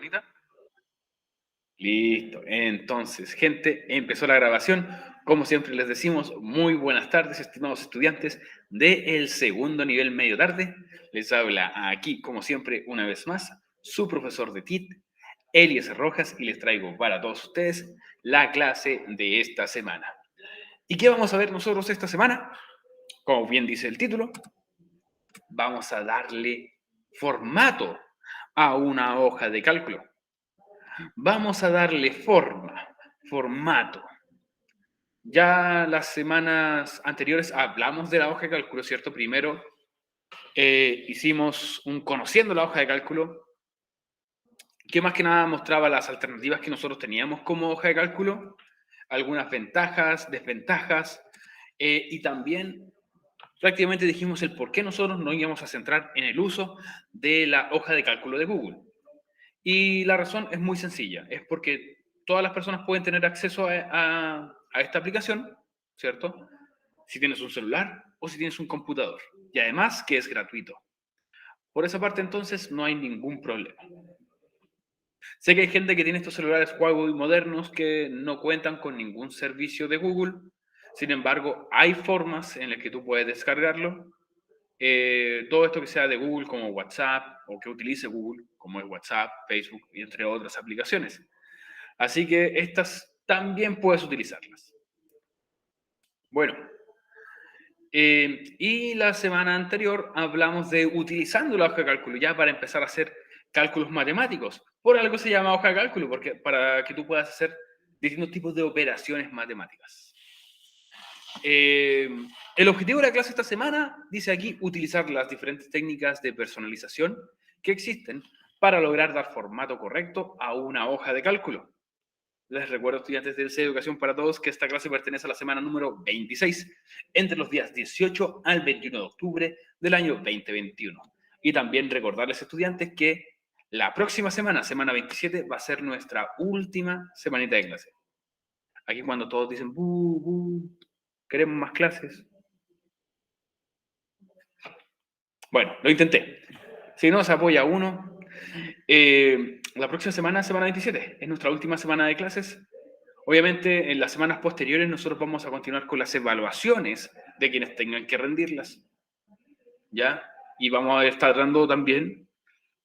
ahorita? Listo. Entonces, gente, empezó la grabación. Como siempre les decimos, muy buenas tardes, estimados estudiantes del segundo nivel medio tarde. Les habla aquí, como siempre, una vez más, su profesor de TIT, Elias Rojas, y les traigo para todos ustedes la clase de esta semana. ¿Y qué vamos a ver nosotros esta semana? Como bien dice el título, vamos a darle formato a una hoja de cálculo. Vamos a darle formato. Ya las semanas anteriores hablamos de la hoja de cálculo, ¿cierto? Primero hicimos un conociendo la hoja de cálculo, que más que nada mostraba las alternativas que nosotros teníamos como hoja de cálculo, algunas ventajas, desventajas, y también prácticamente dijimos el por qué nosotros nos íbamos a centrar en el uso de la hoja de cálculo de Google. Y la razón es muy sencilla, es porque todas las personas pueden tener acceso a esta aplicación, ¿cierto? Si tienes un celular o si tienes un computador. Y además que es gratuito. Por esa parte entonces no hay ningún problema. Sé que hay gente que tiene estos celulares Huawei modernos que no cuentan con ningún servicio de Google. Sin embargo, hay formas en las que tú puedes descargarlo. Todo esto que sea de Google como WhatsApp o que utilice Google como es WhatsApp, Facebook y entre otras aplicaciones. Así que estas también puedes utilizarlas. Bueno, y la semana anterior hablamos de utilizando la hoja de cálculo ya para empezar a hacer cálculos matemáticos. Por algo se llama hoja de cálculo, porque para que tú puedas hacer distintos tipos de operaciones matemáticas. El objetivo de la clase esta semana, dice aquí, utilizar las diferentes técnicas de personalización que existen para lograr dar formato correcto a una hoja de cálculo. Les recuerdo, estudiantes del C Educación para Todos, que esta clase pertenece a la semana número 26, entre los días 18 al 21 de octubre del año 2021. Y también recordarles, estudiantes, que la próxima semana, semana 27, va a ser nuestra última semanita de clase. Aquí cuando todos dicen, "Bu, bu, queremos más clases". Bueno, lo intenté. Si no se apoya uno, la próxima semana, semana 27, es nuestra última semana de clases. Obviamente, en las semanas posteriores nosotros vamos a continuar con las evaluaciones de quienes tengan que rendirlas, ¿ya? Y vamos a estar dando también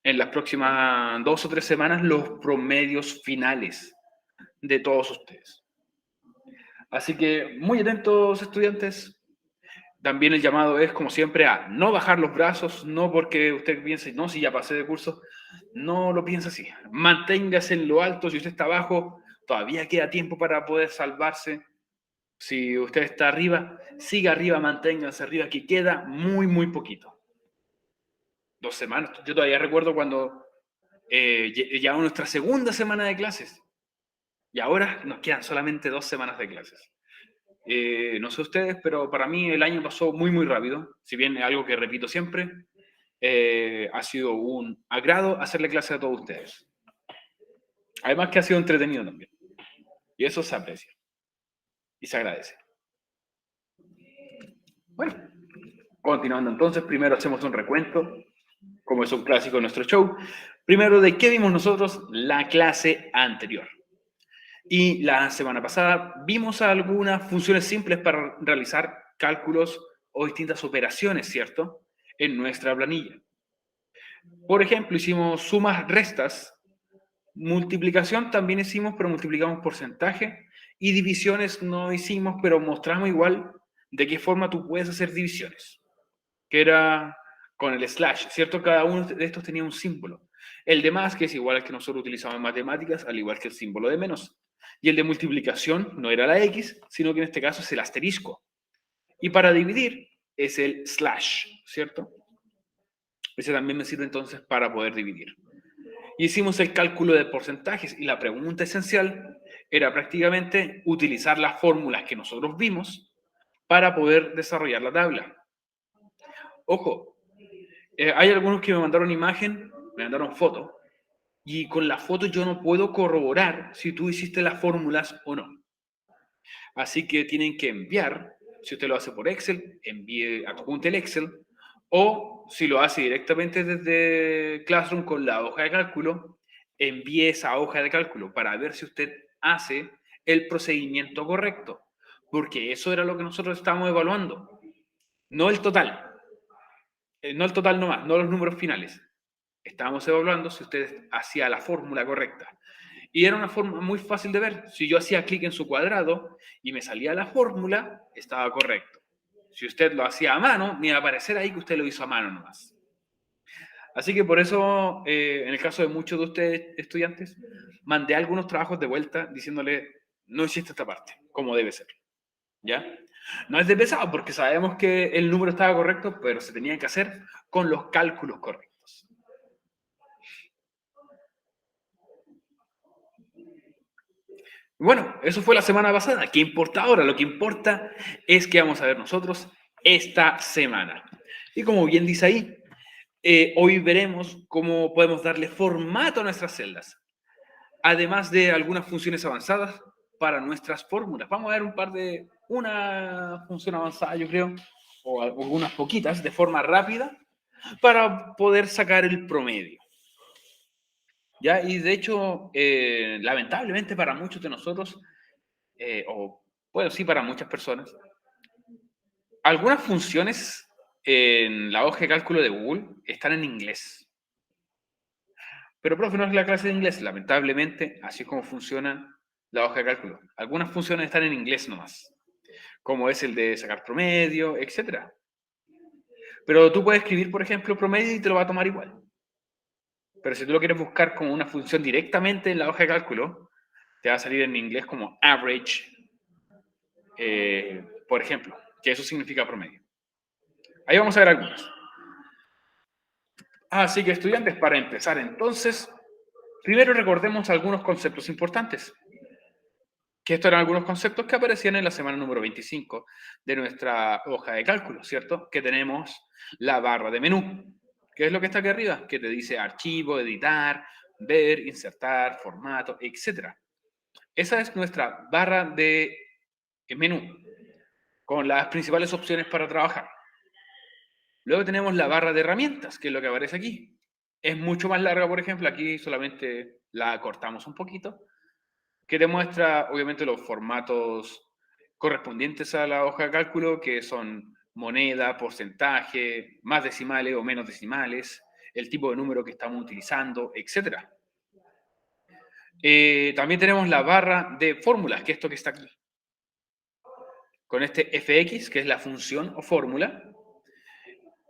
en las próximas 2 o 3 semanas los promedios finales de todos ustedes. Así que muy atentos, estudiantes. También el llamado es, como siempre, a no bajar los brazos, no porque usted piense, no, si ya pasé de curso, no lo piense así. Manténgase en lo alto, si usted está abajo, todavía queda tiempo para poder salvarse. Si usted está arriba, siga arriba, manténgase arriba, que queda muy, muy poquito. 2 semanas. Yo todavía recuerdo cuando llevamos nuestra segunda semana de clases y ahora nos quedan solamente 2 semanas de clases. No sé ustedes, pero para mí el año pasó muy, muy rápido. Si bien es algo que repito siempre, ha sido un agrado hacerle clase a todos ustedes. Además que ha sido entretenido también. Y eso se aprecia. Y se agradece. Bueno, continuando entonces, primero hacemos un recuento, como es un clásico de nuestro show. Primero, ¿de qué vimos nosotros la clase anterior? Y la semana pasada vimos algunas funciones simples para realizar cálculos o distintas operaciones, ¿cierto? En nuestra planilla. Por ejemplo, hicimos sumas, restas, multiplicación también hicimos, pero multiplicamos porcentaje, y divisiones no hicimos, pero mostramos igual de qué forma tú puedes hacer divisiones, que era con el slash, ¿cierto? Cada uno de estos tenía un símbolo. El de más, que es igual al que nosotros utilizamos en matemáticas, al igual que el símbolo de menos. Y el de multiplicación no era la X, sino que en este caso es el asterisco. Y para dividir es el slash, ¿cierto? Ese también me sirve entonces para poder dividir. Hicimos el cálculo de porcentajes y la pregunta esencial era prácticamente utilizar las fórmulas que nosotros vimos para poder desarrollar la tabla. Ojo, hay algunos que me mandaron imagen, me mandaron foto, y con la foto yo no puedo corroborar si tú hiciste las fórmulas o no. Así que tienen que enviar, si usted lo hace por Excel, envíe, adjunte el Excel, o si lo hace directamente desde Classroom con la hoja de cálculo, envíe esa hoja de cálculo para ver si usted hace el procedimiento correcto, porque eso era lo que nosotros estábamos evaluando, no el total, no el total nomás, no los números finales. Estábamos evaluando si usted hacía la fórmula correcta. Y era una forma muy fácil de ver. Si yo hacía clic en su cuadrado y me salía la fórmula, estaba correcto. Si usted lo hacía a mano, me iba a aparecer ahí que usted lo hizo a mano nomás. Así que por eso, en el caso de muchos de ustedes estudiantes, mandé algunos trabajos de vuelta diciéndole, no hiciste esta parte, como debe ser. ¿Ya? No es de pesado porque sabemos que el número estaba correcto, pero se tenía que hacer con los cálculos correctos. Bueno, eso fue la semana pasada. ¿Qué importa ahora? Lo que importa es que vamos a ver nosotros esta semana. Y como bien dice ahí, hoy veremos cómo podemos darle formato a nuestras celdas, además de algunas funciones avanzadas para nuestras fórmulas. Vamos a ver una función avanzada, yo creo, o algunas poquitas, de forma rápida, para poder sacar el promedio. ¿Ya? Y de hecho, lamentablemente para muchos de nosotros, o bueno, sí para muchas personas, algunas funciones en la hoja de cálculo de Google están en inglés. Pero, profe, no es la clase de inglés. Lamentablemente, así es como funciona la hoja de cálculo. Algunas funciones están en inglés nomás, como es el de sacar promedio, etc. Pero tú puedes escribir, por ejemplo, promedio y te lo va a tomar igual. Pero si tú lo quieres buscar como una función directamente en la hoja de cálculo, te va a salir en inglés como average, por ejemplo, que eso significa promedio. Ahí vamos a ver algunos. Así que, estudiantes, para empezar entonces, primero recordemos algunos conceptos importantes. Que estos eran algunos conceptos que aparecían en la semana número 25 de nuestra hoja de cálculo, ¿cierto? Que tenemos la barra de menú. ¿Qué es lo que está aquí arriba? Que te dice archivo, editar, ver, insertar, formato, etc. Esa es nuestra barra de menú, con las principales opciones para trabajar. Luego tenemos la barra de herramientas, que es lo que aparece aquí. Es mucho más larga, por ejemplo, aquí solamente la cortamos un poquito, que te muestra obviamente los formatos correspondientes a la hoja de cálculo, que son moneda, porcentaje, más decimales o menos decimales, el tipo de número que estamos utilizando, etc. También tenemos la barra de fórmulas, que es esto que está aquí. Con este fx, que es la función o fórmula,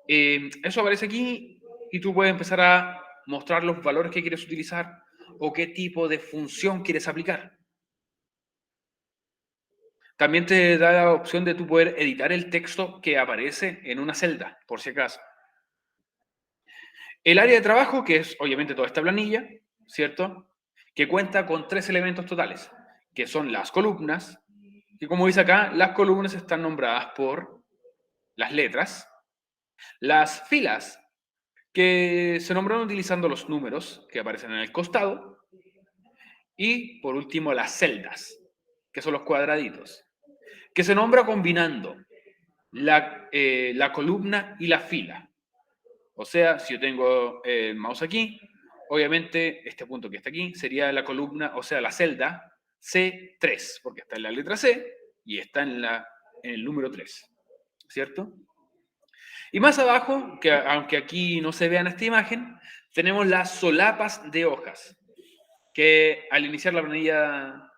eso aparece aquí y tú puedes empezar a mostrar los valores que quieres utilizar o qué tipo de función quieres aplicar. También te da la opción de tú poder editar el texto que aparece en una celda, por si acaso. El área de trabajo, que es obviamente toda esta planilla, ¿cierto? Que cuenta con 3 elementos totales, que son las columnas, que como dice acá, las columnas están nombradas por las letras, las filas, que se nombraron utilizando los números que aparecen en el costado, y por último las celdas, que son los cuadraditos, que se nombra combinando la columna y la fila. O sea, si yo tengo el mouse aquí, obviamente este punto que está aquí sería la columna, o sea, la celda C3, porque está en la letra C y está en el número 3, ¿cierto? Y más abajo, que aunque aquí no se vea en esta imagen, tenemos las solapas de hojas, que al iniciar la planilla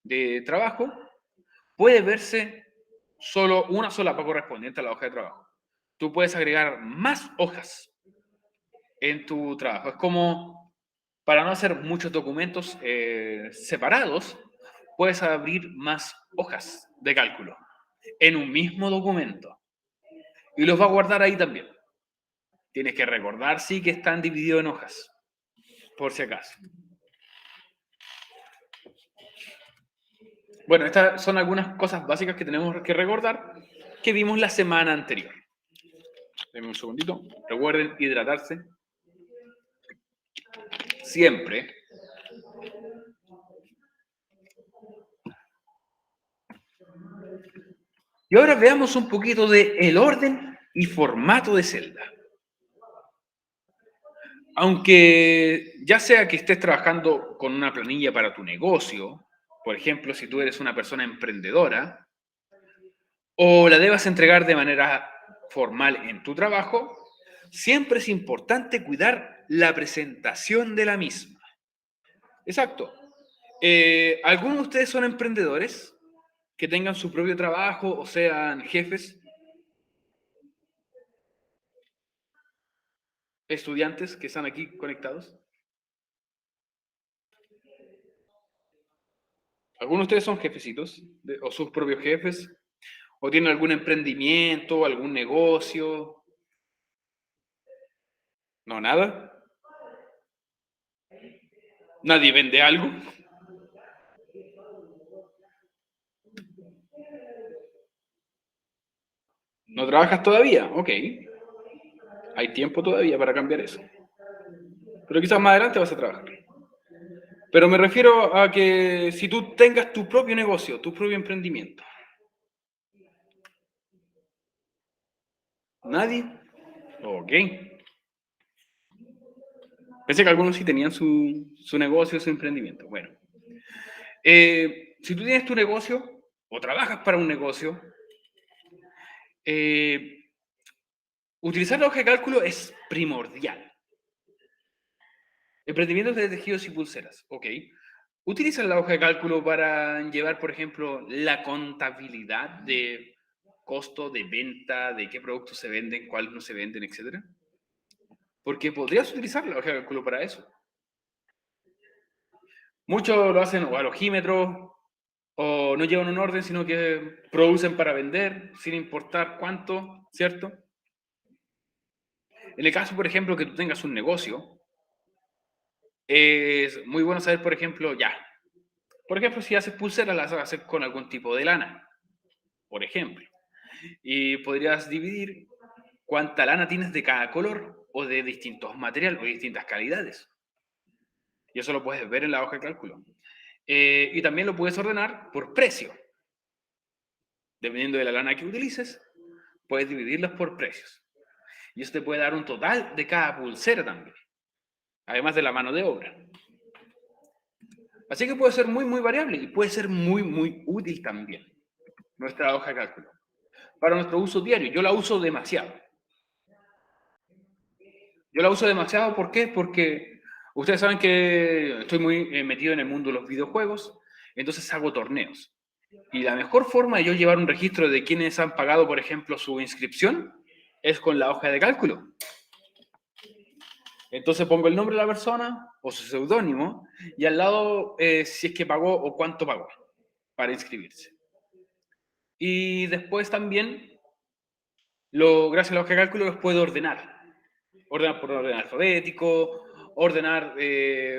de trabajo puede verse solo una solapa correspondiente a la hoja de trabajo. Tú puedes agregar más hojas en tu trabajo. Es como, para no hacer muchos documentos separados, puedes abrir más hojas de cálculo en un mismo documento y los va a guardar ahí también. Tienes que recordar, sí, que están divididos en hojas, por si acaso. Bueno, estas son algunas cosas básicas que tenemos que recordar que vimos la semana anterior. Denme un segundito. Recuerden hidratarse siempre. Y ahora veamos un poquito de el orden y formato de celda. Aunque ya sea que estés trabajando con una planilla para tu negocio, por ejemplo, si tú eres una persona emprendedora, o la debas entregar de manera formal en tu trabajo, siempre es importante cuidar la presentación de la misma. Exacto. ¿Algunos de ustedes son emprendedores que tengan su propio trabajo o sean jefes, estudiantes que están aquí conectados? ¿Algunos de ustedes son jefecitos o sus propios jefes? ¿O tienen algún emprendimiento, algún negocio? No, nada. ¿Nadie vende algo? ¿No trabajas todavía? Ok. Hay tiempo todavía para cambiar eso. Pero quizás más adelante vas a trabajar. Pero me refiero a que si tú tengas tu propio negocio, tu propio emprendimiento. ¿Nadie? Ok. Pensé que algunos sí tenían su negocio, su emprendimiento. Bueno. Si tú tienes tu negocio o trabajas para un negocio, utilizar la hoja de cálculo es primordial. Emprendimientos de tejidos y pulseras, ok. ¿Utilizan la hoja de cálculo para llevar, por ejemplo, la contabilidad de costo de venta, de qué productos se venden, cuáles no se venden, etcétera? Porque podrías utilizar la hoja de cálculo para eso. Muchos lo hacen o al ojímetro, o no llevan un orden, sino que producen para vender, sin importar cuánto, ¿cierto? En el caso, por ejemplo, que tú tengas un negocio, es muy bueno saber, por ejemplo, si haces pulseras, las vas a hacer con algún tipo de lana, por ejemplo. Y podrías dividir cuánta lana tienes de cada color o de distintos materiales o de distintas calidades. Y eso lo puedes ver en la hoja de cálculo. Y también lo puedes ordenar por precio. Dependiendo de la lana que utilices, puedes dividirlas por precios. Y eso te puede dar un total de cada pulsera también, además de la mano de obra. Así que puede ser muy, muy variable y puede ser muy, muy útil también nuestra hoja de cálculo. Para nuestro uso diario, yo la uso demasiado. Yo la uso demasiado, ¿por qué? Porque ustedes saben que estoy muy metido en el mundo de los videojuegos, entonces hago torneos. Y la mejor forma de yo llevar un registro de quienes han pagado, por ejemplo, su inscripción, es con la hoja de cálculo. Entonces pongo el nombre de la persona o su seudónimo y al lado si es que pagó o cuánto pagó para inscribirse. Y después también, gracias a la hoja de cálculo, los puedo ordenar. Ordenar por orden alfabético, ordenar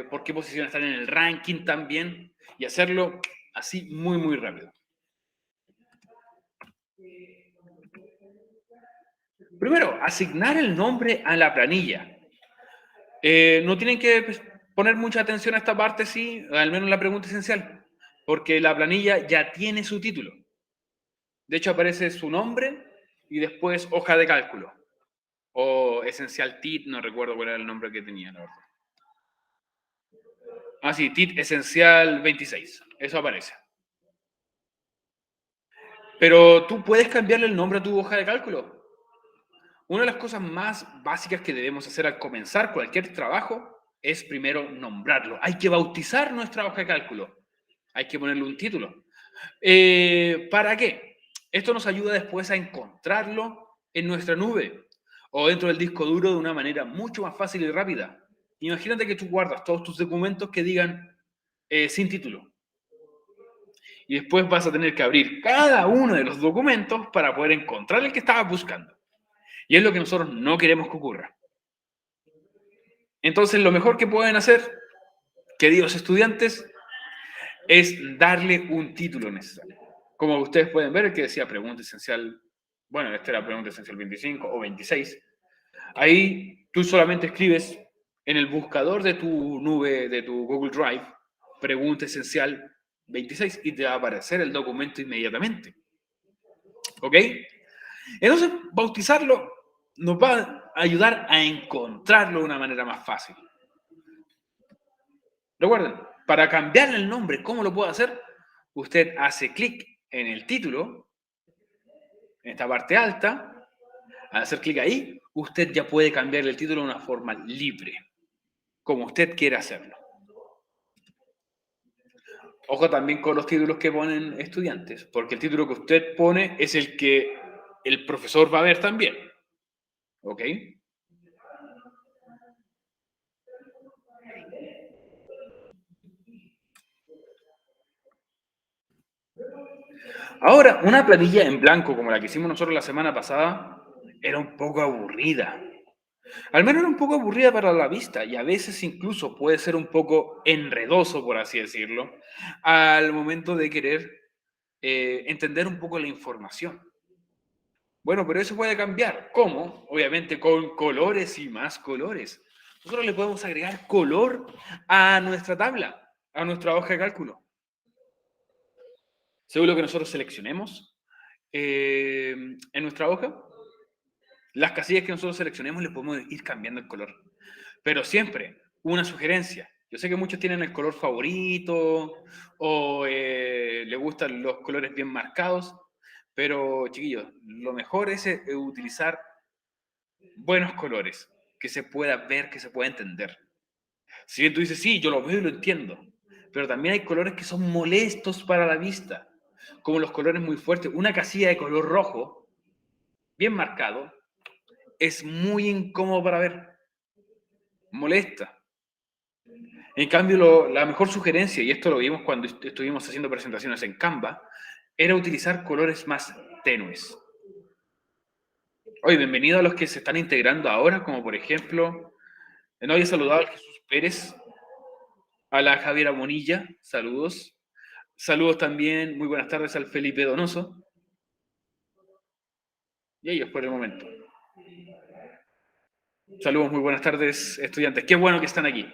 por qué posición están en el ranking también y hacerlo así muy, muy rápido. Primero, asignar el nombre a la planilla. No tienen que poner mucha atención a esta parte, sí, al menos la pregunta esencial, porque la planilla ya tiene su título. De hecho, aparece su nombre y después hoja de cálculo. O esencial TIT, no recuerdo cuál era el nombre que tenía, la verdad. Ah, sí, TIT esencial 26. Eso aparece. Pero tú puedes cambiarle el nombre a tu hoja de cálculo. Una de las cosas más básicas que debemos hacer al comenzar cualquier trabajo es primero nombrarlo. Hay que bautizar nuestra hoja de cálculo. Hay que ponerle un título. ¿Para qué? Esto nos ayuda después a encontrarlo en nuestra nube o dentro del disco duro de una manera mucho más fácil y rápida. Imagínate que tú guardas todos tus documentos que digan sin título. Y después vas a tener que abrir cada uno de los documentos para poder encontrar el que estabas buscando. Y es lo que nosotros no queremos que ocurra. Entonces, lo mejor que pueden hacer, queridos estudiantes, es darle un título necesario. Como ustedes pueden ver, el que decía pregunta esencial, bueno, esta era pregunta esencial 25 o 26. Ahí tú solamente escribes en el buscador de tu nube, de tu Google Drive, pregunta esencial 26 y te va a aparecer el documento inmediatamente. ¿Ok? Entonces, bautizarlo nos va a ayudar a encontrarlo de una manera más fácil. Recuerden, para cambiarle el nombre, ¿cómo lo puede hacer? Usted hace clic en el título, en esta parte alta. Al hacer clic ahí, usted ya puede cambiarle el título de una forma libre, como usted quiera hacerlo. Ojo también con los títulos que ponen estudiantes, porque el título que usted pone es el que el profesor va a ver también. ¿Ok? Ahora, una planilla en blanco como la que hicimos nosotros la semana pasada era un poco aburrida. Al menos era un poco aburrida para la vista y a veces incluso puede ser un poco enredoso, por así decirlo, al momento de querer entender un poco la información. Bueno, pero eso puede cambiar. ¿Cómo? Obviamente con colores y más colores. Nosotros le podemos agregar color a nuestra tabla, a nuestra hoja de cálculo. Según lo que nosotros seleccionemos en nuestra hoja, las casillas que nosotros seleccionemos le podemos ir cambiando el color. Pero siempre, una sugerencia. Yo sé que muchos tienen el color favorito o le gustan los colores bien marcados, pero chiquillos, lo mejor es utilizar buenos colores, que se pueda ver, que se pueda entender. Si bien tú dices, sí, yo lo veo y lo entiendo, pero también hay colores que son molestos para la vista, como los colores muy fuertes. Una casilla de color rojo, bien marcado, es muy incómodo para ver, molesta. En cambio, la mejor sugerencia, y esto lo vimos cuando estuvimos haciendo presentaciones en Canva, era utilizar colores más tenues. Oye, bienvenido a los que se están integrando ahora, como por ejemplo, no había saludado al Jesús Pérez, a la Javiera Monilla, saludos. Saludos también, muy buenas tardes al Felipe Donoso. Y ellos por el momento. Saludos, muy buenas tardes, estudiantes. Qué bueno que están aquí.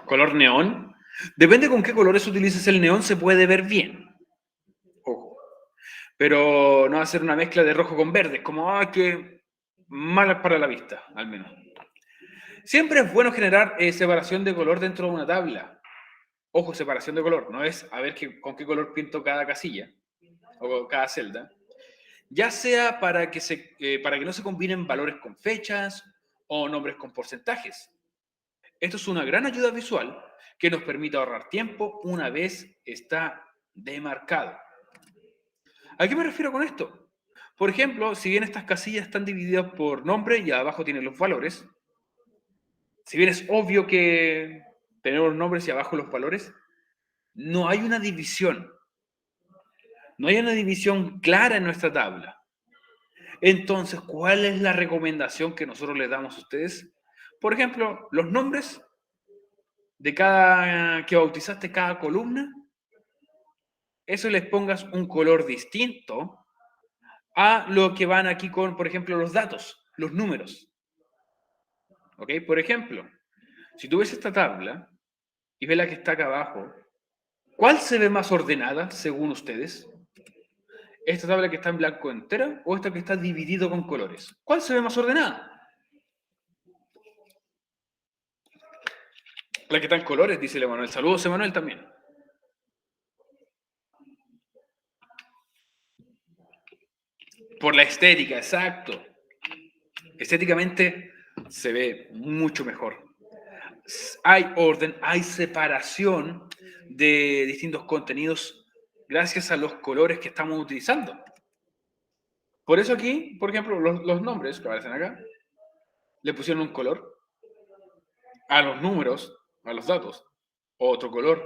Color neón. Depende con qué colores utilices el neón, se puede ver bien. Ojo. Pero no va a ser una mezcla de rojo con verde, como, que malas para la vista, al menos. Siempre es bueno generar separación de color dentro de una tabla. Ojo, separación de color, no es a ver con qué color pinto cada casilla o cada celda. Ya sea para que no se combinen valores con fechas o nombres con porcentajes. Esto es una gran ayuda visual que nos permite ahorrar tiempo una vez está demarcado. ¿A qué me refiero con esto? Por ejemplo, si bien estas casillas están divididas por nombre y abajo tienen los valores, si bien es obvio que tenemos los nombres y abajo los valores, no hay una división. No hay una división clara en nuestra tabla. Entonces, ¿cuál es la recomendación que nosotros les damos a ustedes? Por ejemplo, los nombres de cada que bautizaste cada columna, eso les pongas un color distinto a lo que van aquí con, por ejemplo, los datos, los números. ¿Ok? Por ejemplo, si tú ves esta tabla y ves la que está acá abajo, ¿cuál se ve más ordenada según ustedes? ¿Esta tabla que está en blanco entera o esta que está dividido con colores? ¿Cuál se ve más ordenada? La que está en colores, dice Emanuel. Saludos, Emanuel, también. Por la estética, exacto. Estéticamente se ve mucho mejor. Hay orden, hay separación de distintos contenidos gracias a los colores que estamos utilizando. Por eso aquí, por ejemplo, los nombres que aparecen acá, le pusieron un color, a los números, a los datos, otro color,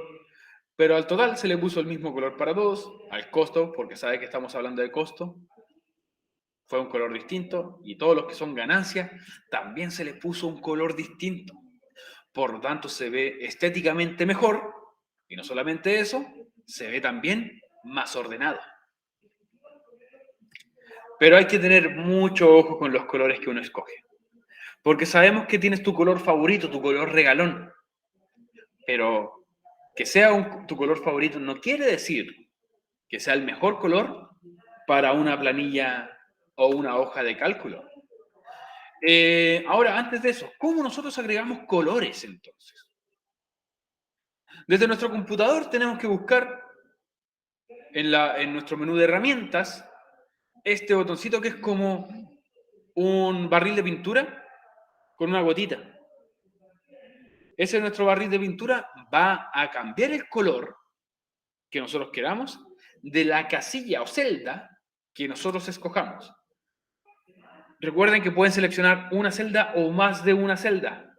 pero al total se le puso el mismo color para todos, al costo, porque sabe que estamos hablando de costo, fue un color distinto, y todos los que son ganancias, también se le puso un color distinto. Por lo tanto, se ve estéticamente mejor, y no solamente eso, se ve también más ordenado. Pero hay que tener mucho ojo con los colores que uno escoge. Porque sabemos que tienes tu color favorito, tu color regalón. Pero que sea tu color favorito no quiere decir que sea el mejor color para una planilla o una hoja de cálculo. Ahora, antes de eso, ¿cómo nosotros agregamos colores entonces? Desde nuestro computador tenemos que buscar en nuestro menú de herramientas este botoncito que es como un barril de pintura con una gotita. Ese es nuestro barril de pintura, va a cambiar el color que nosotros queramos de la casilla o celda que nosotros escojamos. Recuerden que pueden seleccionar una celda o más de una celda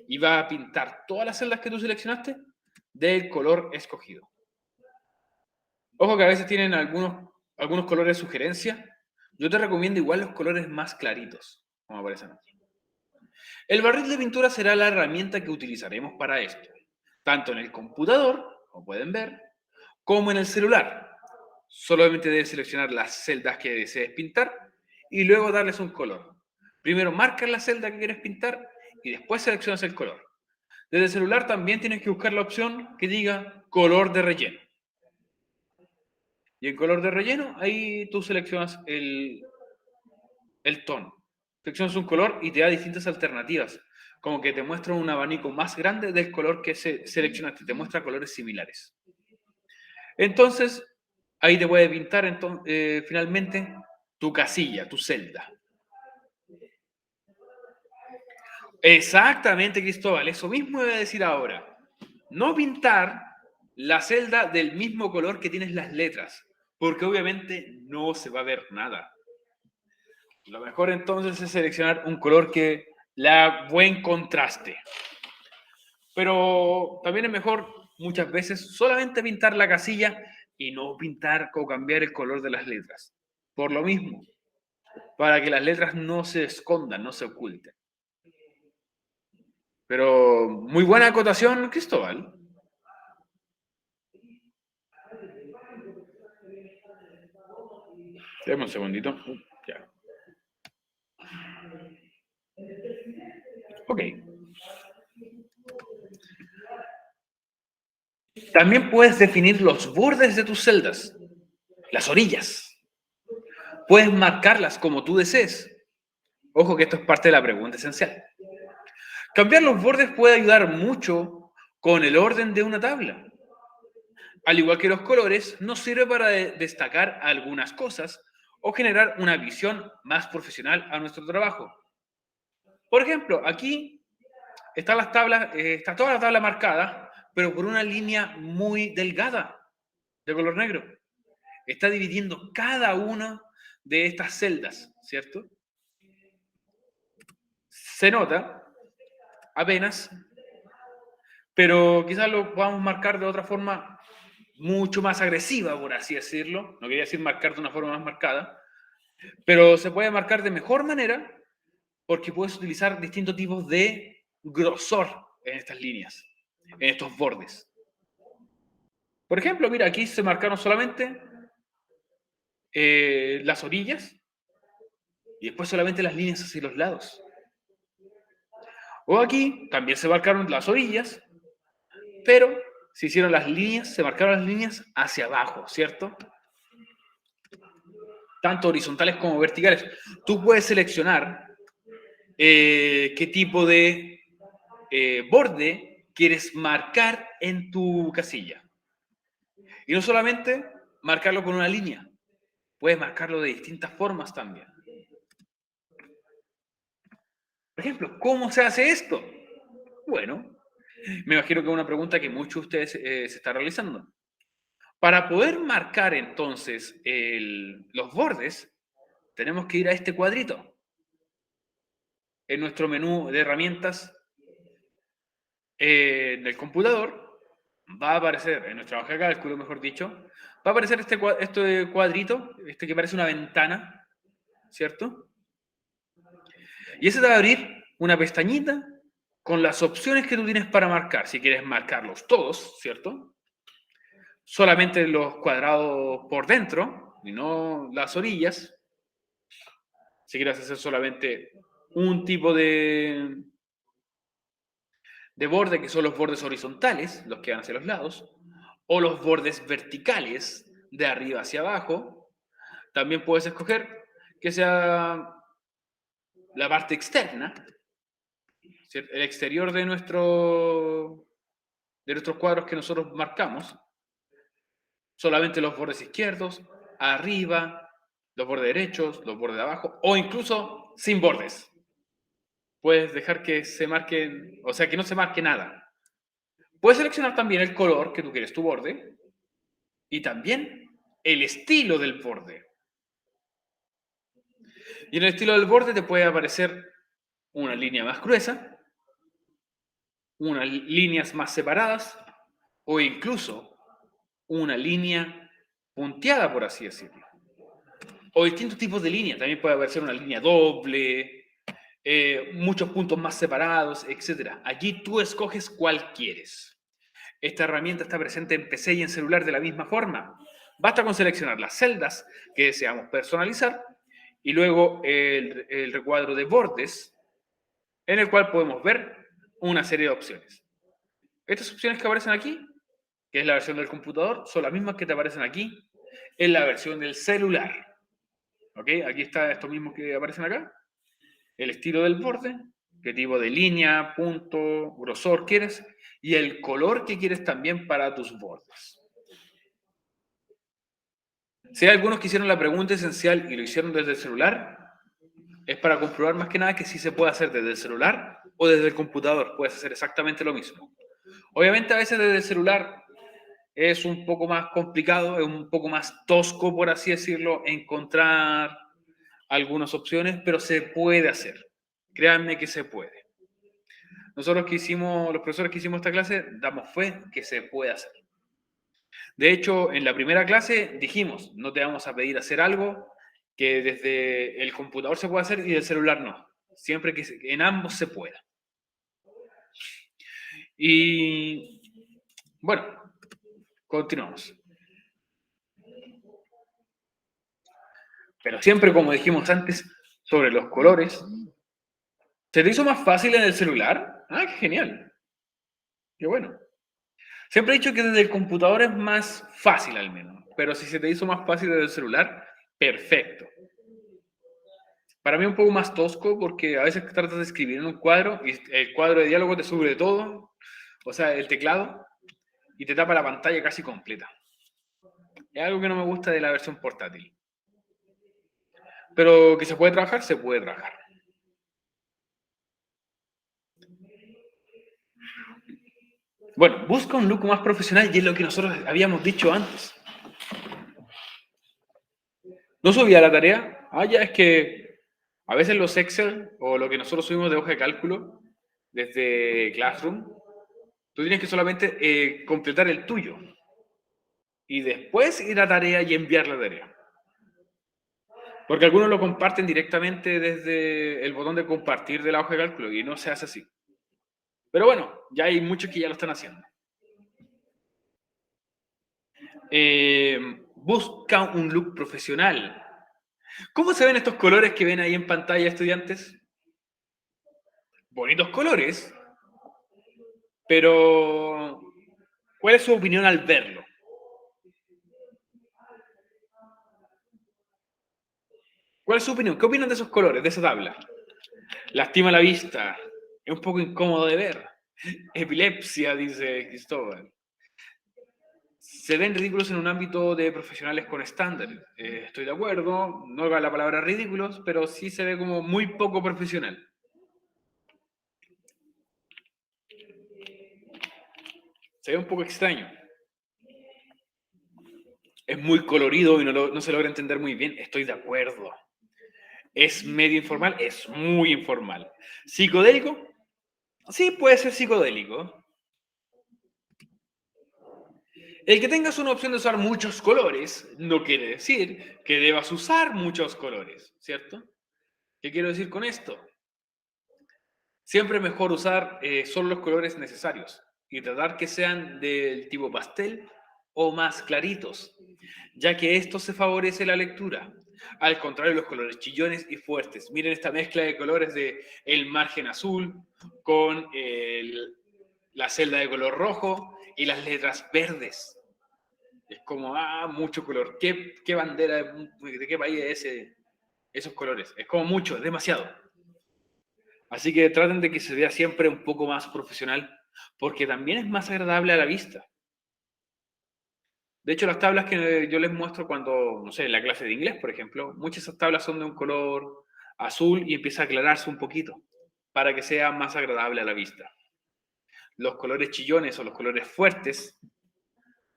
y va a pintar todas las celdas que tú seleccionaste del color escogido. Ojo que a veces tienen algunos colores de sugerencia. Yo te recomiendo igual los colores más claritos, como aparecen aquí. El barril de pintura será la herramienta que utilizaremos para esto, tanto en el computador, como pueden ver, como en el celular. Solamente debes seleccionar las celdas que desees pintar y luego darles un color. Primero marcas la celda que quieres pintar y después seleccionas el color. Desde el celular también tienes que buscar la opción que diga color de relleno. Y en color de relleno, ahí tú seleccionas el tono. Seleccionas un color y te da distintas alternativas. Como que te muestra un abanico más grande del color que seleccionaste. Te muestra colores similares. Entonces, ahí te puede pintar finalmente tu casilla, tu celda. Exactamente, Cristóbal. Eso mismo voy a decir ahora. No pintar la celda del mismo color que tienes las letras, porque obviamente no se va a ver nada. Lo mejor entonces es seleccionar un color que le haga buen contraste. Pero también es mejor muchas veces solamente pintar la casilla y no pintar o cambiar el color de las letras. Por lo mismo, para que las letras no se escondan, no se oculten. Pero muy buena acotación, Cristóbal. Dame un segundito. Ya. Ok. También puedes definir los bordes de tus celdas, las orillas. Puedes marcarlas como tú desees. Ojo que esto es parte de la pregunta esencial. Cambiar los bordes puede ayudar mucho con el orden de una tabla. Al igual que los colores, nos sirve para destacar algunas cosas o generar una visión más profesional a nuestro trabajo. Por ejemplo, aquí están las tablas, está toda la tabla marcada, pero por una línea muy delgada de color negro. Está dividiendo cada una de estas celdas, ¿cierto? Se nota apenas, pero quizás lo podamos marcar de otra forma mucho más agresiva, por así decirlo. No quería decir marcar de una forma más marcada, pero se puede marcar de mejor manera porque puedes utilizar distintos tipos de grosor en estas líneas, en estos bordes. Por ejemplo, mira, aquí se marcaron solamente las orillas y después solamente las líneas hacia los lados. O aquí también se marcaron las orillas, pero se hicieron las líneas, se marcaron las líneas hacia abajo, ¿cierto? Tanto horizontales como verticales. Tú puedes seleccionar qué tipo de borde quieres marcar en tu casilla. Y no solamente marcarlo con una línea, puedes marcarlo de distintas formas también. Por ejemplo, ¿cómo se hace esto? Bueno, me imagino que es una pregunta que muchos de ustedes se están realizando. Para poder marcar entonces los bordes, tenemos que ir a este cuadrito. En nuestro menú de herramientas en el computador va a aparecer, en nuestra hoja de cálculo, mejor dicho, va a aparecer este cuadrito, este que parece una ventana, ¿cierto? Y ese te va a abrir una pestañita con las opciones que tú tienes para marcar. Si quieres marcarlos todos, ¿cierto? Solamente los cuadrados por dentro y no las orillas. Si quieres hacer solamente un tipo de borde, que son los bordes horizontales, los que van hacia los lados, o los bordes verticales, de arriba hacia abajo. También puedes escoger que sea la parte externa, ¿cierto? El exterior de nuestros cuadros que nosotros marcamos. Solamente los bordes izquierdos, arriba, los bordes derechos, los bordes de abajo, o incluso sin bordes. Puedes dejar que se marque, o sea, que no se marque nada. Puedes seleccionar también el color que tú quieres tu borde y también el estilo del borde. Y en el estilo del borde te puede aparecer una línea más gruesa, unas líneas más separadas o incluso una línea punteada, por así decirlo. O distintos tipos de líneas. También puede aparecer una línea doble, muchos puntos más separados, etc. Allí tú escoges cuál quieres. Esta herramienta está presente en PC y en celular de la misma forma. Basta con seleccionar las celdas que deseamos personalizar y luego el recuadro de bordes en el cual podemos ver una serie de opciones. Estas opciones que aparecen aquí, que es la versión del computador, son las mismas que te aparecen aquí en la versión del celular. ¿Ok? Aquí está esto mismo que aparecen acá. El estilo del borde, qué tipo de línea, punto, grosor quieres y el color que quieres también para tus bordes. Si hay algunos que hicieron la pregunta esencial y lo hicieron desde el celular, es para comprobar más que nada que sí se puede hacer desde el celular o desde el computador. Puedes hacer exactamente lo mismo. Obviamente a veces desde el celular es un poco más complicado, es un poco más tosco, por así decirlo, encontrar algunas opciones, pero se puede hacer. Créanme que se puede. Nosotros que hicimos, los profesores que hicimos esta clase, damos fe que se puede hacer. De hecho, en la primera clase dijimos, no te vamos a pedir hacer algo que desde el computador se pueda hacer y del celular no. Siempre que en ambos se pueda. Y bueno, continuamos. Pero siempre, como dijimos antes, sobre los colores. ¿Se te hizo más fácil en el celular? Ah, qué genial. Qué bueno. Siempre he dicho que desde el computador es más fácil al menos. Pero si se te hizo más fácil desde el celular, perfecto. Para mí un poco más tosco porque a veces tratas de escribir en un cuadro y el cuadro de diálogo te sube de todo, o sea, el teclado, y te tapa la pantalla casi completa. Es algo que no me gusta de la versión portátil. Pero que se puede trabajar, se puede trabajar. Bueno, busca un look más profesional y es lo que nosotros habíamos dicho antes. ¿No subía la tarea? Ah, ya es que a veces los Excel o lo que nosotros subimos de hoja de cálculo desde Classroom, tú tienes que solamente completar el tuyo y después ir a tarea y enviar la tarea. Porque algunos lo comparten directamente desde el botón de compartir de la hoja de cálculo y no se hace así. Pero bueno, ya hay muchos que ya lo están haciendo. Busca un look profesional. ¿Cómo se ven estos colores que ven ahí en pantalla, estudiantes? Bonitos colores, pero ¿cuál es su opinión al verlo? ¿Cuál es su opinión? ¿Qué opinan de esos colores, de esa tabla? Lastima la vista, es un poco incómodo de ver. Epilepsia, dice Cristóbal. Se ven ridículos en un ámbito de profesionales con estándar. Estoy de acuerdo, no haga la palabra ridículos, pero sí se ve como muy poco profesional. Se ve un poco extraño. Es muy colorido y no se logra entender muy bien. Estoy de acuerdo. ¿Es medio informal? Es muy informal. ¿Psicodélico? Sí, puede ser psicodélico. El que tengas una opción de usar muchos colores no quiere decir que debas usar muchos colores, ¿cierto? ¿Qué quiero decir con esto? Siempre es mejor usar solo los colores necesarios y tratar que sean del tipo pastel o más claritos, ya que esto se favorece la lectura. Al contrario de los colores chillones y fuertes. Miren esta mezcla de colores de el margen azul con la celda de color rojo y las letras verdes. Es como, mucho color. ¿Qué bandera, de qué país es esos colores? Es como mucho, es demasiado. Así que traten de que se vea siempre un poco más profesional, porque también es más agradable a la vista. De hecho, las tablas que yo les muestro cuando, no sé, en la clase de inglés, por ejemplo, muchas de esas tablas son de un color azul y empieza a aclararse un poquito para que sea más agradable a la vista. Los colores chillones o los colores fuertes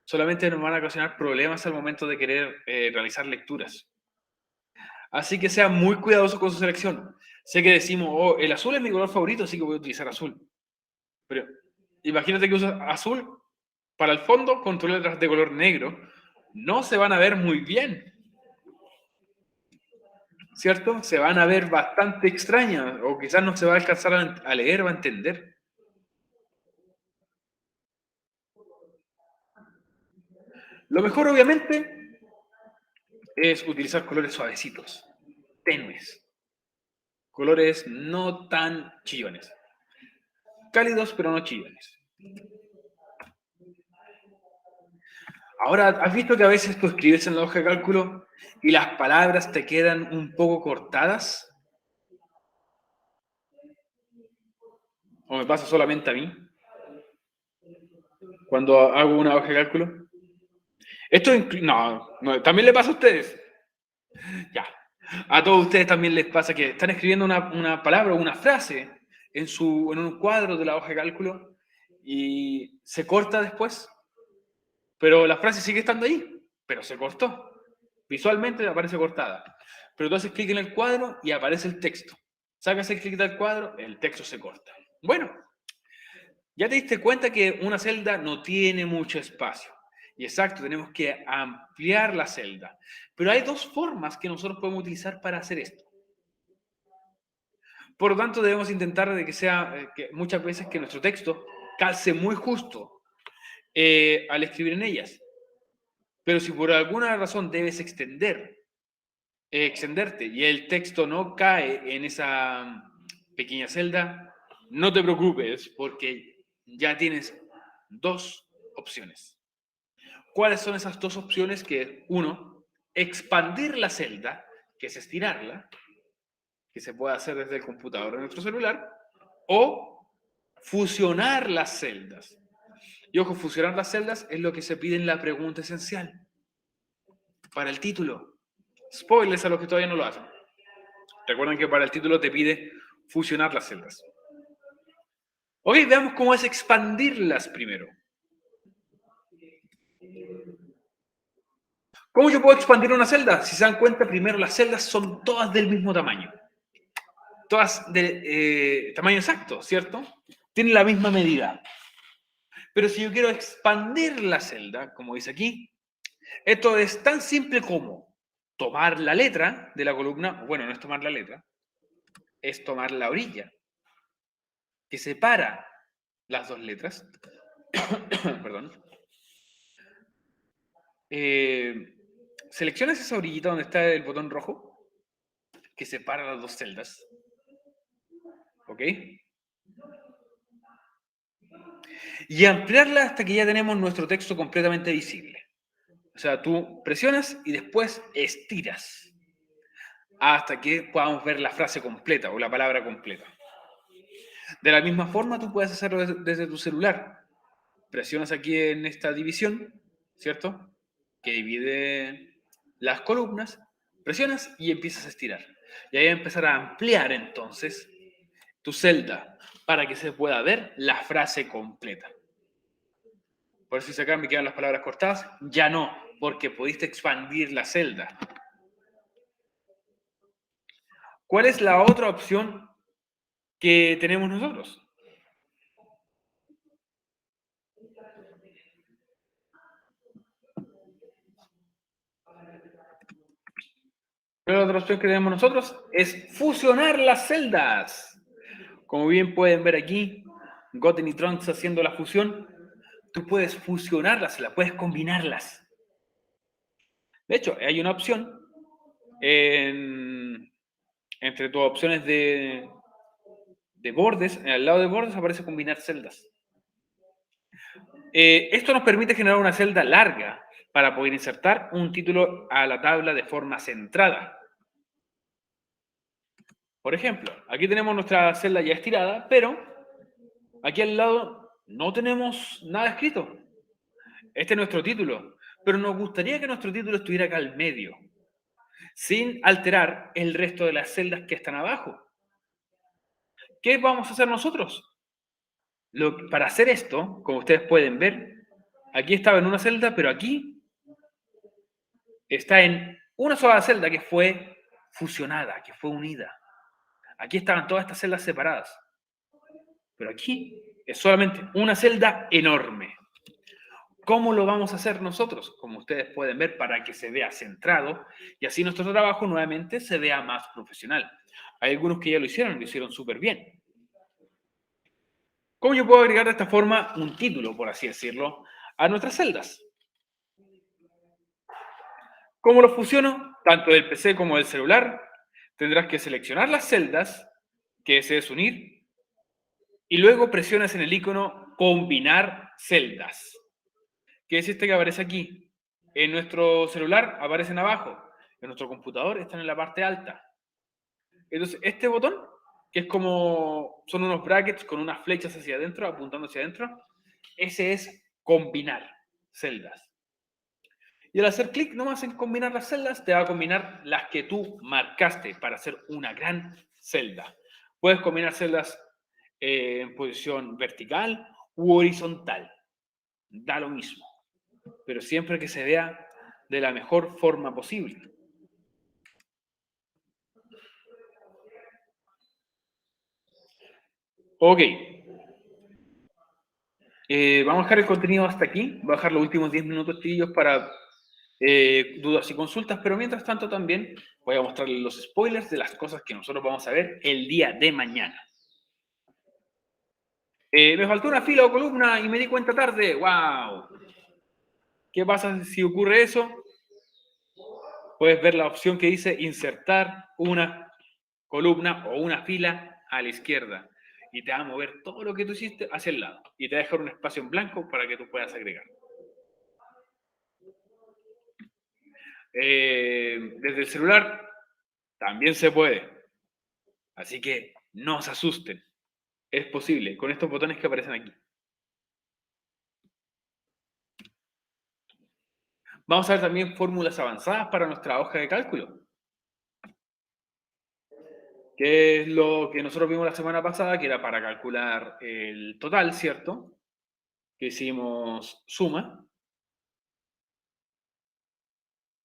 solamente nos van a ocasionar problemas al momento de querer realizar lecturas. Así que sea muy cuidadoso con su selección. Sé que decimos, oh, el azul es mi color favorito, así que voy a utilizar azul. Pero imagínate que usas azul para el fondo con tus letras de color negro. No se van a ver muy bien, ¿cierto? Se van a ver bastante extrañas o quizás no se va a alcanzar a leer o a entender. Lo mejor, obviamente, es utilizar colores suavecitos, tenues, colores no tan chillones. Cálidos, pero no chillones. Ahora, ¿has visto que a veces tú escribes en la hoja de cálculo y las palabras te quedan un poco cortadas? ¿O me pasa solamente a mí cuando hago una hoja de cálculo? Esto no, también le pasa a ustedes. Ya. A todos ustedes también les pasa que están escribiendo una palabra o una frase en un cuadro de la hoja de cálculo y se corta después, pero la frase sigue estando ahí, pero se cortó. Visualmente aparece cortada. Pero tú haces clic en el cuadro y aparece el texto. Sacas el clic del cuadro, el texto se corta. Bueno, ya te diste cuenta que una celda no tiene mucho espacio. Y exacto, tenemos que ampliar la celda. Pero hay dos formas que nosotros podemos utilizar para hacer esto. Por lo tanto, debemos intentar de que sea, que muchas veces que nuestro texto calce muy justo al escribir en ellas. Pero si por alguna razón debes extenderte y el texto no cae en esa pequeña celda, no te preocupes porque ya tienes dos opciones. ¿Cuáles son esas dos opciones? Que uno, expandir la celda, que es estirarla, que se puede hacer desde el computador en nuestro celular, o fusionar las celdas. Y ojo, fusionar las celdas es lo que se pide en la pregunta esencial para el título. Spoilers a los que todavía no lo hacen. Recuerden que para el título te pide fusionar las celdas. Ok, veamos cómo es expandirlas primero. ¿Cómo yo puedo expandir una celda? Si se dan cuenta, primero las celdas son todas del mismo tamaño. Todas de tamaño exacto, ¿cierto? Tienen la misma medida. Pero si yo quiero expandir la celda, como dice aquí, esto es tan simple como tomar la letra de la columna, bueno, no es tomar la letra, es tomar la orilla que separa las dos letras. Perdón. Seleccionas esa orillita donde está el botón rojo que separa las dos celdas. ¿Ok? Y ampliarla hasta que ya tenemos nuestro texto completamente visible. O sea, tú presionas y después estiras hasta que podamos ver la frase completa o la palabra completa. De la misma forma, tú puedes hacerlo desde tu celular. Presionas aquí en esta división, ¿cierto? Que divide las columnas, presionas y empiezas a estirar. Y ahí va a empezar a ampliar entonces tu celda para que se pueda ver la frase completa. Por eso si acá me quedan las palabras cortadas, ya no, porque pudiste expandir la celda. ¿Cuál es la otra opción que tenemos nosotros? La otra opción que tenemos nosotros es fusionar las celdas. Como bien pueden ver aquí, Goten y Trunks haciendo la fusión, tú puedes fusionarlas, puedes combinarlas. De hecho, hay una opción entre tus opciones de bordes, al lado de bordes aparece combinar celdas. Esto nos permite generar una celda larga para poder insertar un título a la tabla de forma centrada. Por ejemplo, aquí tenemos nuestra celda ya estirada, pero aquí al lado no tenemos nada escrito. Este es nuestro título, pero nos gustaría que nuestro título estuviera acá al medio, sin alterar el resto de las celdas que están abajo. ¿Qué vamos a hacer nosotros? Para hacer esto, como ustedes pueden ver, aquí estaba en una celda, pero aquí está en una sola celda que fue fusionada, que fue unida. Aquí estaban todas estas celdas separadas. Pero aquí es solamente una celda enorme. ¿Cómo lo vamos a hacer nosotros? Como ustedes pueden ver, para que se vea centrado y así nuestro trabajo nuevamente se vea más profesional. Hay algunos que ya lo hicieron súper bien. ¿Cómo yo puedo agregar de esta forma un título, por así decirlo, a nuestras celdas? ¿Cómo lo fusiono? Tanto del PC como del celular. Tendrás que seleccionar las celdas que desees unir y luego presionas en el icono combinar celdas, que es este que aparece aquí. En nuestro celular aparecen abajo, en nuestro computador están en la parte alta. Entonces, este botón, que es como, son unos brackets con unas flechas hacia adentro, apuntando hacia adentro, ese es combinar celdas. Y al hacer clic nomás en combinar las celdas, te va a combinar las que tú marcaste para hacer una gran celda. Puedes combinar celdas en posición vertical u horizontal. Da lo mismo. Pero siempre que se vea de la mejor forma posible. Ok. Vamos a dejar el contenido hasta aquí. Voy a dejar los últimos 10 minutos, chiquillos, para dudas y consultas, pero mientras tanto también voy a mostrarles los spoilers de las cosas que nosotros vamos a ver el día de mañana. Me faltó una fila o columna y me di cuenta tarde. ¡Wow! ¿Qué pasa si ocurre eso? Puedes ver la opción que dice insertar una columna o una fila a la izquierda y te va a mover todo lo que tú hiciste hacia el lado y te va a dejar un espacio en blanco para que tú puedas agregar. Desde el celular también se puede. Así que no se asusten. Es posible con estos botones que aparecen aquí. Vamos a ver también fórmulas avanzadas para nuestra hoja de cálculo, que es lo que nosotros vimos la semana pasada, que era para calcular el total, ¿cierto? Que hicimos suma.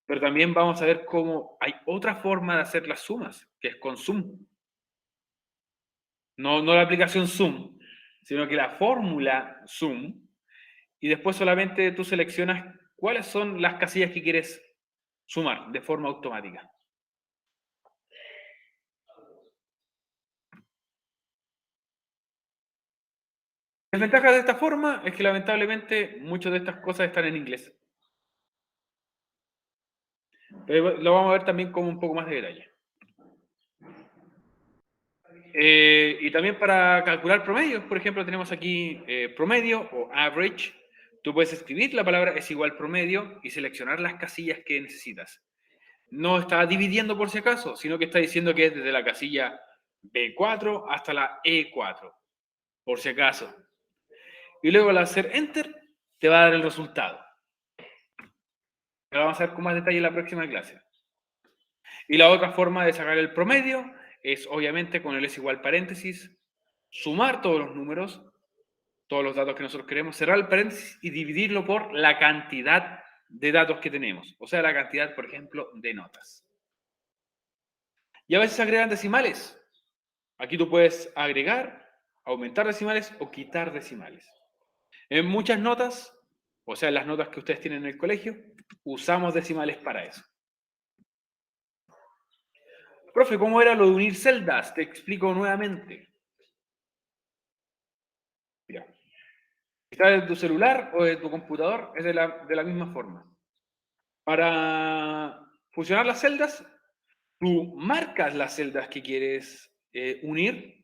Pero también vamos a ver cómo hay otra forma de hacer las sumas, que es con sum. No la aplicación sum, sino que la fórmula sum, y después solamente tú seleccionas cuáles son las casillas que quieres sumar de forma automática. La desventaja de esta forma es que lamentablemente muchas de estas cosas están en inglés. Pero lo vamos a ver también con un poco más de detalle. Y también para calcular promedios, por ejemplo, tenemos aquí promedio o average. Tú puedes escribir la palabra es igual promedio y seleccionar las casillas que necesitas. No está dividiendo por si acaso, sino que está diciendo que es desde la casilla B4 hasta la E4, por si acaso. Y luego al hacer Enter, te va a dar el resultado. Lo vamos a ver con más detalle en la próxima clase. Y la otra forma de sacar el promedio es obviamente con el es igual paréntesis, sumar todos los números, todos los datos que nosotros queremos, cerrar el paréntesis y dividirlo por la cantidad de datos que tenemos. O sea, la cantidad, por ejemplo, de notas. Y a veces agregan decimales. Aquí tú puedes agregar, aumentar decimales o quitar decimales. En muchas notas, o sea, en las notas que ustedes tienen en el colegio, usamos decimales para eso. Profe, ¿cómo era lo de unir celdas? Te explico nuevamente. Mira, está de tu celular o de tu computador, es de la misma forma. Para fusionar las celdas, tú marcas las celdas que quieres unir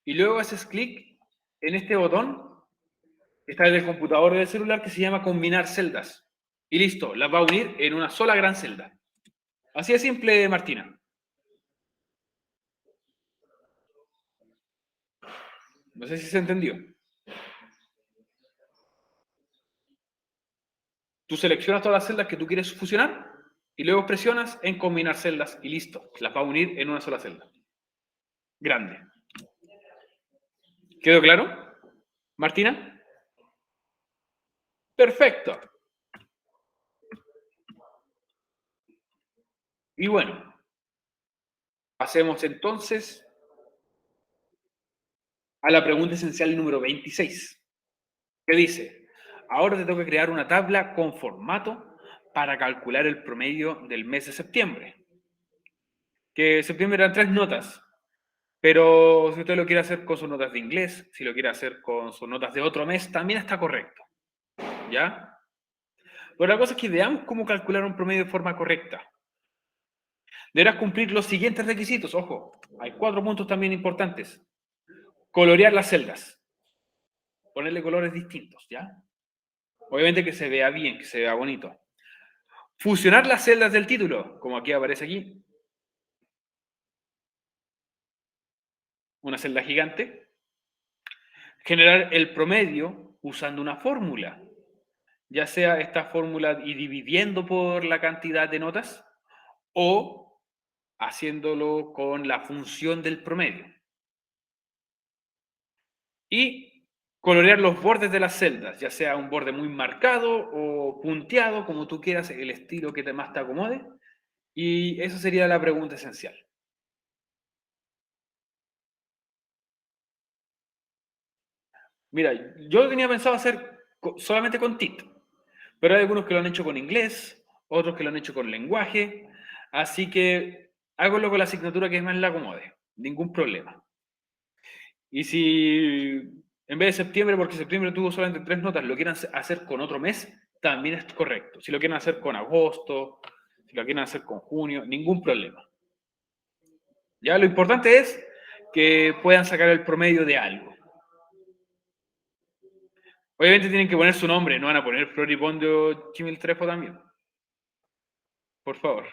y luego haces clic en este botón que está desde el computador o del celular que se llama combinar celdas. Y listo, las va a unir en una sola gran celda. Así de simple, Martina. No sé si se entendió. Tú seleccionas todas las celdas que tú quieres fusionar y luego presionas en combinar celdas y listo. Las va a unir en una sola celda. Grande. ¿Quedó claro? Martina. Perfecto. Y bueno, pasemos entonces a la pregunta esencial número 26, que dice, ahora te tengo que crear una tabla con formato para calcular el promedio del mes de septiembre. Que septiembre eran 3 notas, pero si usted lo quiere hacer con sus notas de inglés, si lo quiere hacer con sus notas de otro mes, también está correcto. ¿Ya? Pero la cosa es que veamos cómo calcular un promedio de forma correcta. Deberás cumplir los siguientes requisitos. Ojo, hay 4 puntos también importantes. Colorear las celdas. Ponerle colores distintos, ¿ya? Obviamente que se vea bien, que se vea bonito. Fusionar las celdas del título, como aquí aparece aquí. Una celda gigante. Generar el promedio usando una fórmula. Ya sea esta fórmula y dividiendo por la cantidad de notas o haciéndolo con la función del promedio. Y colorear los bordes de las celdas, ya sea un borde muy marcado o punteado, como tú quieras, el estilo que más te acomode. Y eso sería la pregunta esencial. Mira, yo tenía pensado hacer solamente con TIT, pero hay algunos que lo han hecho con inglés, otros que lo han hecho con lenguaje, así que hágalo con la asignatura que más le acomode, ningún problema. Y si en vez de septiembre, porque septiembre tuvo solamente 3 notas, lo quieren hacer con otro mes, también es correcto. Si lo quieren hacer con agosto, si lo quieren hacer con junio, ningún problema. Ya lo importante es que puedan sacar el promedio de algo. Obviamente tienen que poner su nombre, no van a poner Floripondio Chimiltrefo también. Por favor.